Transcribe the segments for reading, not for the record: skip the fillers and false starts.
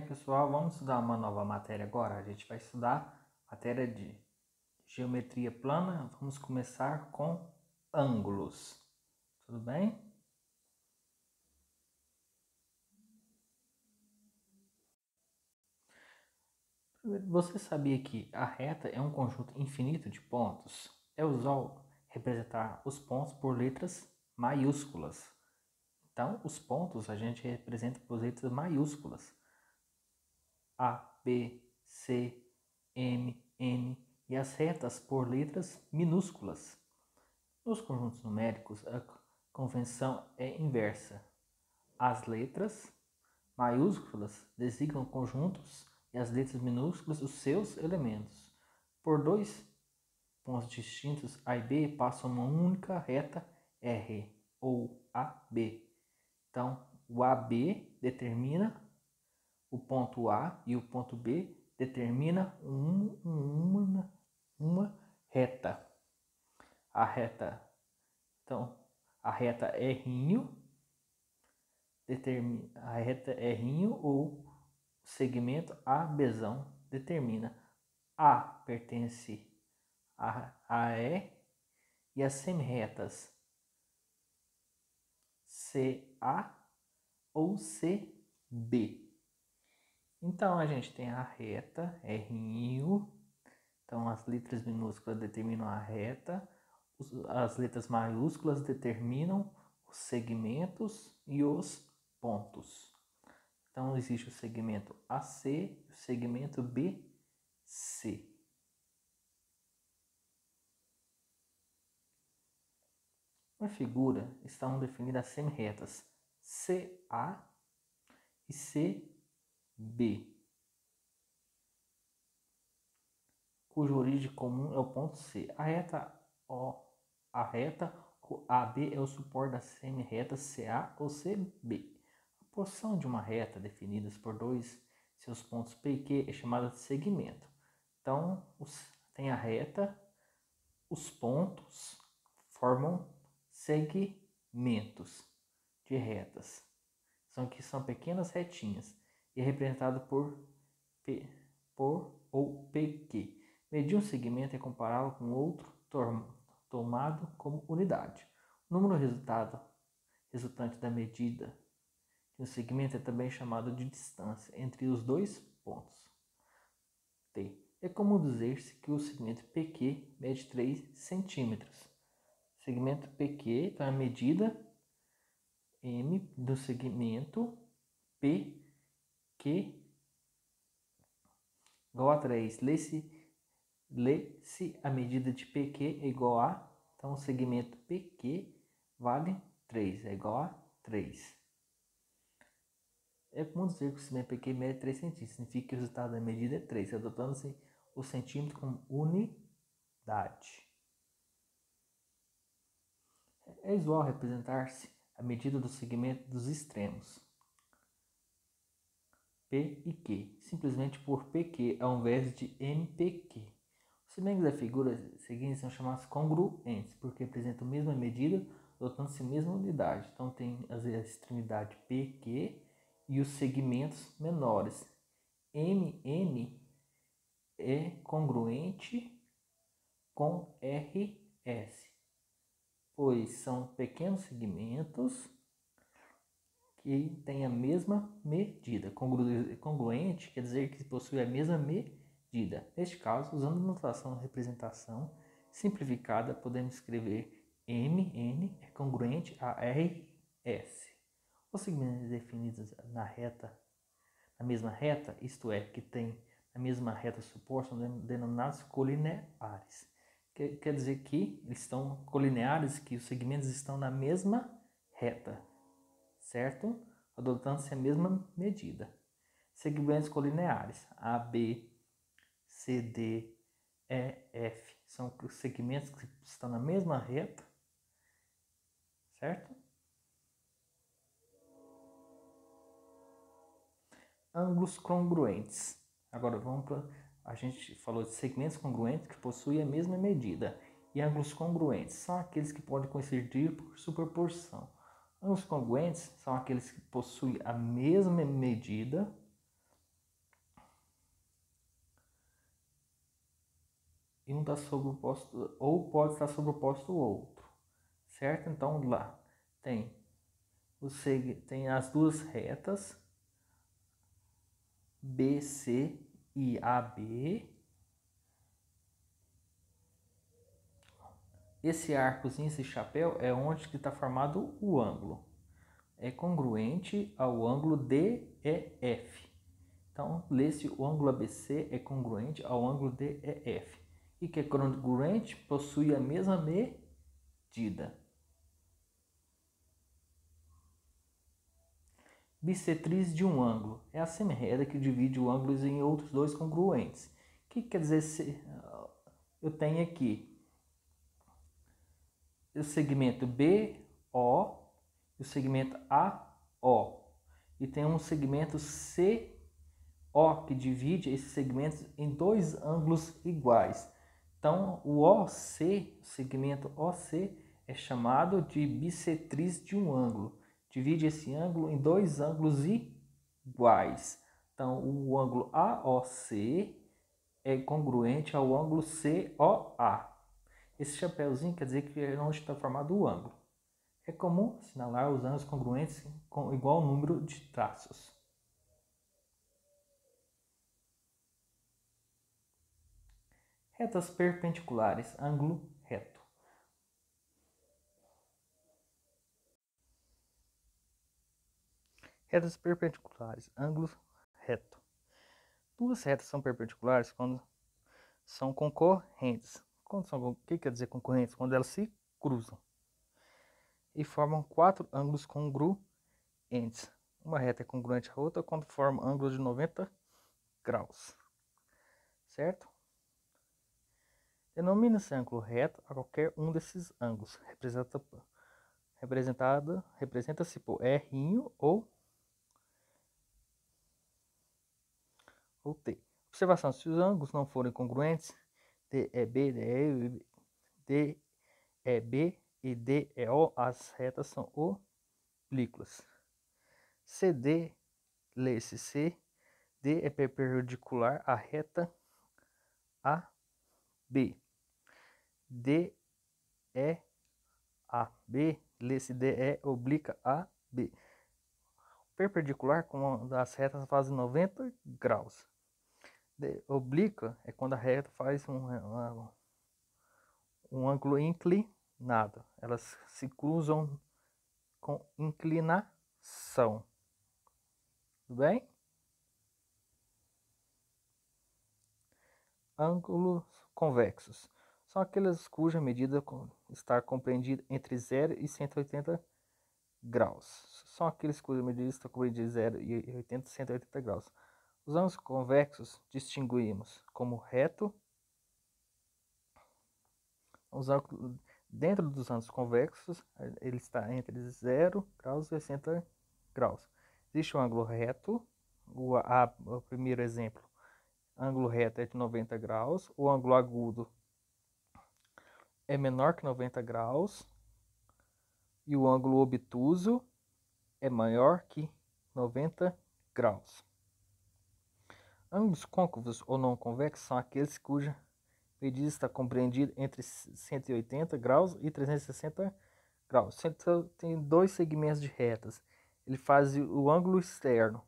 Pessoal, vamos estudar uma nova matéria agora. A gente vai estudar matéria de geometria plana. Vamos começar com ângulos. Tudo bem? Você sabia que a reta é um conjunto infinito de pontos? É usual representar os pontos por letras maiúsculas. Então, os pontos a gente representa por letras maiúsculas. A, B, C, M, N e as retas por letras minúsculas. Nos conjuntos numéricos, a convenção é inversa. As letras maiúsculas designam conjuntos e as letras minúsculas os seus elementos. Por dois pontos distintos, A e B passam uma única reta R, ou AB. Então, o AB determina o ponto A e o ponto B determina uma reta. A reta R' determina a reta R' ou segmento ABzão determina A pertence a E e as semirretas CA ou CB. Então a gente tem a reta R', então as letras minúsculas determinam a reta, as letras maiúsculas determinam os segmentos e os pontos. Então existe o segmento AC e o segmento BC. Na figura estão definidas as semirretas CA e CB, cuja origem comum é o ponto C. A reta AB é o suporte da semirreta CA ou CB. A porção de uma reta definida por dois seus pontos P e Q é chamada de segmento. Então, tem a reta, os pontos formam segmentos de retas. São pequenas retinhas e é representado por ou PQ. Medir um segmento é compará-lo com outro tomado como unidade. O número resultante da medida de um segmento é também chamado de distância entre os dois pontos. T. É comum dizer-se que o segmento PQ mede 3 centímetros. Segmento PQ, então a medida M do segmento PQ igual a 3. Lê-se a medida de PQ é igual a, então o segmento PQ vale 3, é igual a 3. É comum dizer que o segmento PQ mede 3 centímetros, significa que o resultado da medida é 3, adotando-se o centímetro como unidade. É usual representar-se a medida do segmento dos extremos P e Q, simplesmente por PQ ao invés de MPQ. Os segmentos da figura seguinte são chamados congruentes, porque representam a mesma medida, adotando-se a mesma unidade. Então tem a extremidade PQ e os segmentos menores. MN é congruente com RS, pois são pequenos segmentos que têm a mesma medida. Congruente quer dizer que possui a mesma medida. Neste caso, usando a notação de representação simplificada, podemos escrever MN é congruente a RS. Os segmentos definidos na mesma reta, isto é, que tem a mesma reta suposta, são denominados colineares. Quer dizer que eles estão colineares, que os segmentos estão na mesma reta, certo? Adotando-se a mesma medida. Segmentos colineares A, B, C, D, E, F são os segmentos que estão na mesma reta, certo? Ângulos congruentes. Agora vamos para. A gente falou de segmentos congruentes que possuem a mesma medida. E ângulos congruentes são aqueles que podem coincidir por superposição. Ângulos congruentes são aqueles que possuem a mesma medida, e um está sobreposto, ou pode estar sobreposto ao outro, certo? Então lá tem tem as duas retas BC e AB. Esse arcozinho, esse chapéu, é onde que está formado o ângulo. É congruente ao ângulo DEF. Então, lê-se o ângulo ABC é congruente ao ângulo DEF. E que é congruente possui a mesma medida. Bissetriz de um ângulo é a semirreta que divide o ângulo em outros dois congruentes. O que quer dizer se eu tenho aqui o segmento BO e o segmento AO. E tem um segmento CO que divide esses segmentos em dois ângulos iguais. Então, o OC, o segmento OC, é chamado de bissetriz de um ângulo. Divide esse ângulo em dois ângulos iguais. Então, o ângulo AOC é congruente ao ângulo COA. Esse chapéuzinho quer dizer que é onde está formado o ângulo. É comum assinalar os ângulos congruentes com igual número de traços. Retas perpendiculares, ângulo reto. Retas perpendiculares, ângulo reto. Duas retas são perpendiculares quando são concorrentes. O que quer dizer concorrentes? Quando elas se cruzam. E formam quatro ângulos congruentes. Uma reta é congruente à outra quando forma ângulos de 90 graus. Certo? Denomina-se ângulo reto a qualquer um desses ângulos. Representa-se por R' ou T. Observação: se os ângulos não forem congruentes, DEB, DEB e DEO, as retas são oblíquas. CD, lê-se C, D é perpendicular à reta AB. D é AB, lê-se DE oblíqua a B. Perpendicular quando as retas fazem 90 graus. Oblíqua é quando a reta faz um ângulo inclinado. Elas se cruzam com inclinação. Tudo bem? Ângulos convexos são aqueles cuja medida está compreendida entre 0 e 180 graus. São aqueles cuja medida está compreendida entre 0 e 180 graus. Os ângulos convexos distinguimos como reto. Dentro dos ângulos convexos, ele está entre 0 graus e 60 graus. Existe o ângulo reto, o primeiro exemplo, ângulo reto é de 90 graus, o ângulo agudo é menor que 90 graus e o ângulo obtuso é maior que 90 graus. Ângulos côncavos ou não convexos são aqueles cuja medida está compreendida entre 180 graus e 360 graus. Tem dois segmentos de retas. Ele faz o ângulo externo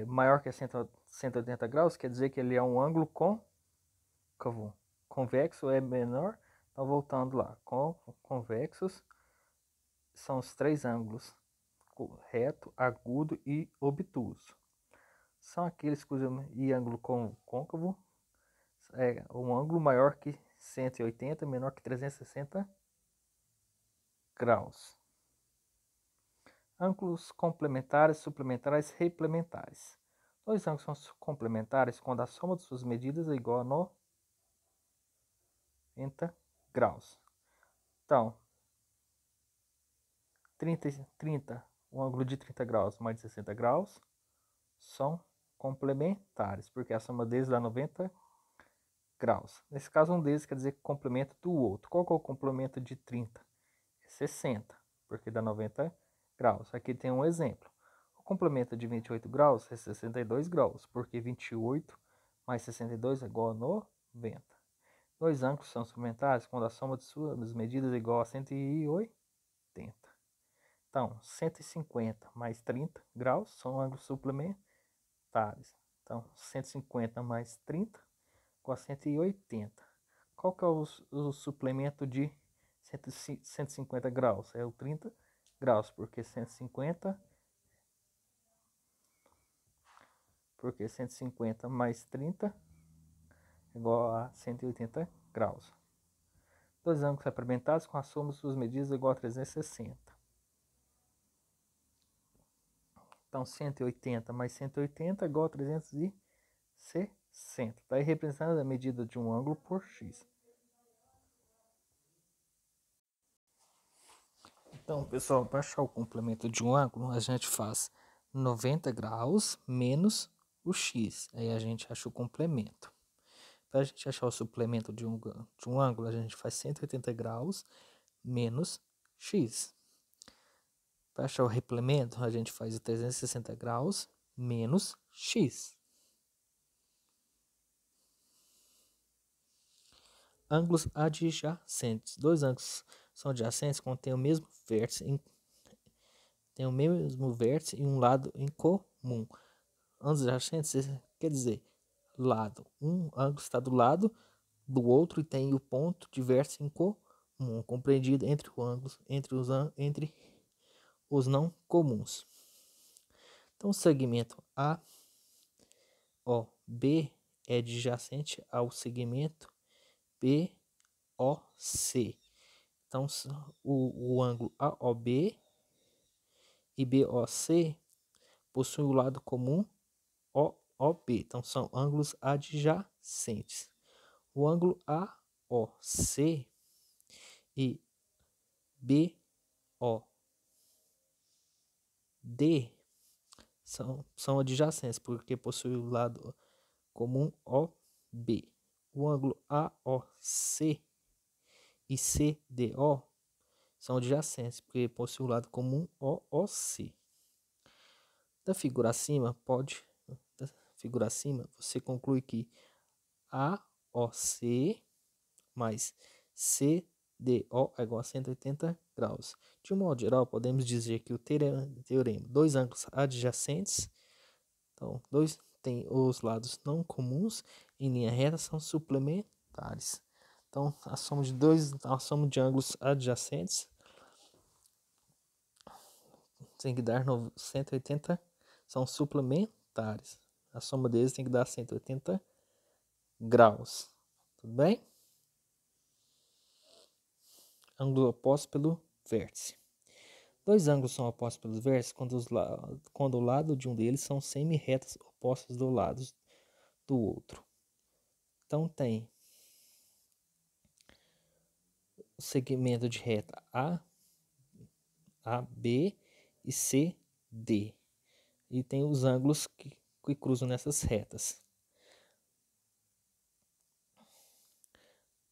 maior que 180 graus, quer dizer que ele é um ângulo côncavo. Convexo é menor. Então, voltando lá, convexos são os três ângulos: reto, agudo e obtuso. São aqueles cujo ângulo côncavo é um ângulo maior que 180, menor que 360 graus. Ângulos complementares, suplementares, replementares. Dois ângulos são complementares quando a soma de suas medidas é igual a 90 graus. Então, 30, um ângulo de 30 graus mais de 60 graus são complementares, porque a soma deles dá 90 graus. Nesse caso, um deles quer dizer complemento do outro. Qual que é o complemento de 30? É 60, porque dá 90 graus. Aqui tem um exemplo. O complemento de 28 graus é 62 graus, porque 28 mais 62 é igual a 90. Dois ângulos são suplementares quando a soma de suas medidas é igual a 180. Então, 150 mais 30 graus são ângulos suplementares. Então, 150 mais 30 igual a 180. Qual que é o suplemento de 150 graus? É o 30 graus, porque 150 mais 30 é igual a 180 graus. Dois ângulos suplementares com a soma de suas medidas é igual a 360. Então, 180 mais 180 é igual a 360. Está aí representando a medida de um ângulo por x. Então, pessoal, para achar o complemento de um ângulo, a gente faz 90 graus menos o x. Aí a gente acha o complemento. Para a gente achar o suplemento de um ângulo, a gente faz 180 graus menos x. Para achar o replemento, a gente faz 360 graus menos x. Ângulos adjacentes. Dois ângulos são adjacentes quando tem o mesmo vértice e um lado em comum. Ângulos adjacentes quer dizer um ângulo está do lado do outro e tem o ponto de vértice em comum, compreendido entre os não comuns. Então, o segmento AOB é adjacente ao segmento BOC. Então, o ângulo AOB e BOC possuem o lado comum OB. Então, são ângulos adjacentes. O ângulo AOC e BOD são adjacentes, porque possuem o lado comum OB. O ângulo AOC e CDO são adjacentes, porque possuem o lado comum OOC. Da figura acima, você conclui que AOC mais CDO é igual a 180 graus. De um modo geral, podemos dizer que o teorema dois ângulos adjacentes, então, tem os lados não comuns em linha reta são suplementares. Então, a soma de ângulos adjacentes tem que dar 180, são suplementares. A soma deles tem que dar 180 graus. Tudo bem? Ângulo oposto pelo vértice. Dois ângulos são opostos pelos vértices quando o lado de um deles são semi-retas opostas do lado do outro. Então tem o segmento de reta A, B e C, D. E tem os ângulos que cruzam nessas retas.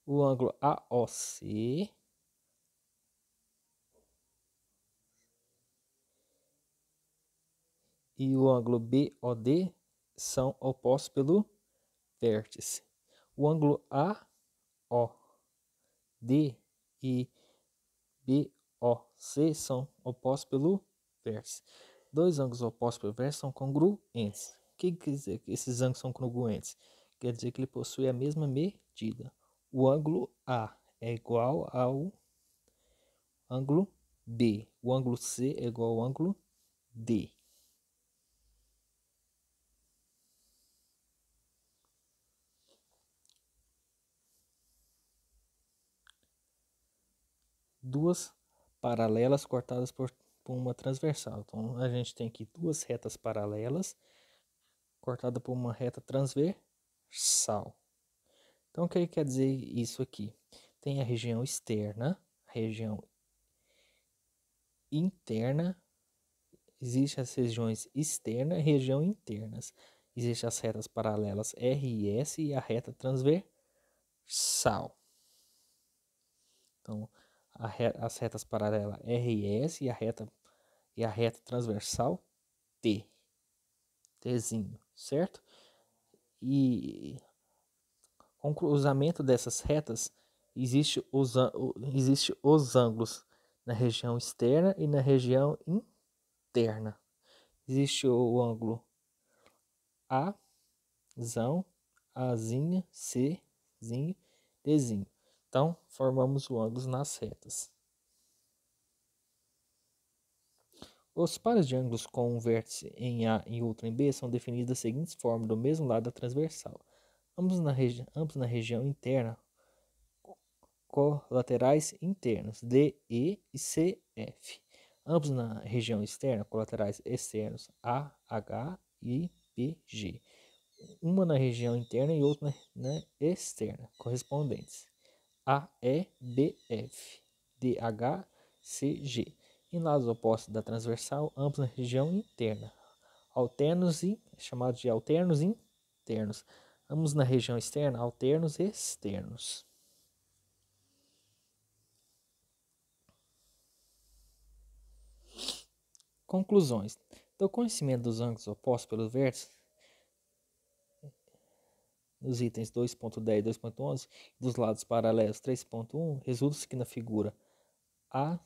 O ângulo AOC e o ângulo BOD são opostos pelo vértice. O ângulo AOD e BOC são opostos pelo vértice. Dois ângulos opostos pelo vértice são congruentes. O que quer dizer que esses ângulos são congruentes? Quer dizer que ele possui a mesma medida. O ângulo A é igual ao ângulo B. O ângulo C é igual ao ângulo D. Duas paralelas cortadas por uma transversal. Então, a gente tem aqui duas retas paralelas cortadas por uma reta transversal. Então, o que quer dizer isso aqui? Tem a região externa, a região interna, existem as regiões externa e região internas. Existem as retas paralelas R e S e a reta transversal. Então, as retas paralelas R e S e a reta transversal Tzinho, certo? E Com o cruzamento dessas retas, existe os ângulos na região externa e na região interna. Existe o ângulo Azão, Azinha, Czinho, Dzinho. Então, formamos o ângulo nas retas. Os pares de ângulos com um vértice em A e outro em B são definidos da seguinte forma, do mesmo lado da transversal. Ambos na região interna, colaterais internos, DE e CF. Ambos na região externa, colaterais externos, AH e PG. Uma na região interna e outra na externa, correspondentes. AEBF, DHCG. Em lados opostos da transversal, ambos na região interna, chamados de alternos internos. Ambos na região externa, alternos externos. Conclusões. Do conhecimento dos ângulos opostos pelos vértices, nos itens 2.10 e 2.11, e dos lados paralelos 3.1, resulta-se que na figura ACEG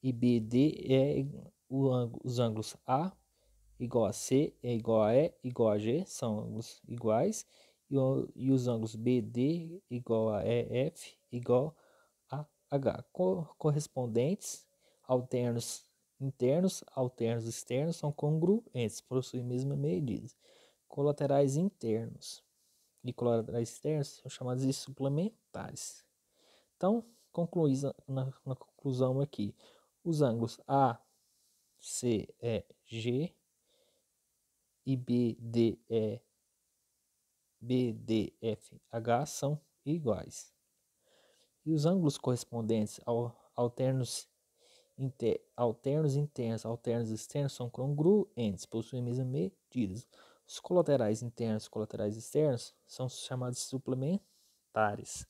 e BD os ângulos A igual a C é igual a E igual a G, são ângulos iguais, e os ângulos BD igual a EF igual a H, correspondentes, alternos internos, alternos externos são congruentes, possuem a mesma medida. Colaterais internos e colaterais externos são chamados de suplementares. Então, na conclusão aqui, os ângulos ACEG e BDFH são iguais. E os ângulos correspondentes ao alternos internos, alternos externos são congruentes, possuem a mesma medida. Os colaterais internos e colaterais externos são chamados de suplementares.